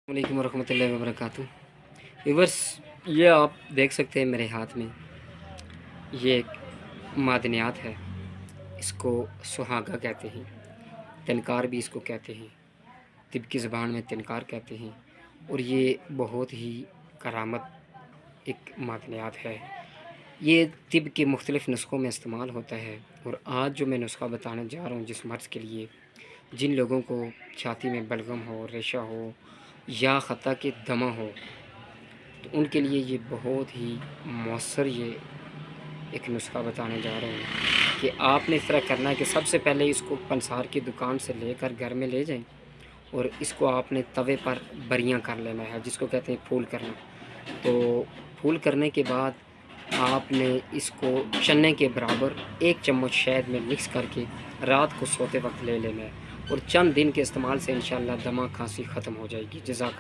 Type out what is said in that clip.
वालेकुम वरहमतुल्लाहि वबरकातुहू। व्यूअर्स, ये आप देख सकते हैं मेरे हाथ में, ये एक मादनियात है। इसको सुहागा कहते हैं, तनकार भी इसको कहते हैं, तिब की ज़बान में तनकार कहते हैं। और ये बहुत ही करामत एक मादनियात है। ये तिब के मुख्तलिफ़ नुस्ख़ों में इस्तेमाल होता है। और आज जो मैं नुस्ख़ा बताने जा रहा हूँ जिस मर्ज़ के लिए, जिन लोगों को छाती में बलगम हो, रेशा हो या ख़ता के दमा हो, तो उनके लिए ये बहुत ही मौसर ये एक नुस्ख़ा बताने जा रहा हूँ कि आपने इस तरह करना है कि सबसे पहले इसको पंसार की दुकान से लेकर घर में ले जाएं और इसको आपने तवे पर बरियां कर लेना है, जिसको कहते हैं फूल करना। तो फूल करने के बाद आपने इसको चने के बराबर 1 चम्मच शहद में मिक्स करके रात को सोते वक्त ले लेना है और चंद दिन के इस्तेमाल से इंशाअल्लाह दमा खांसी ख़त्म हो जाएगी। जज़ाक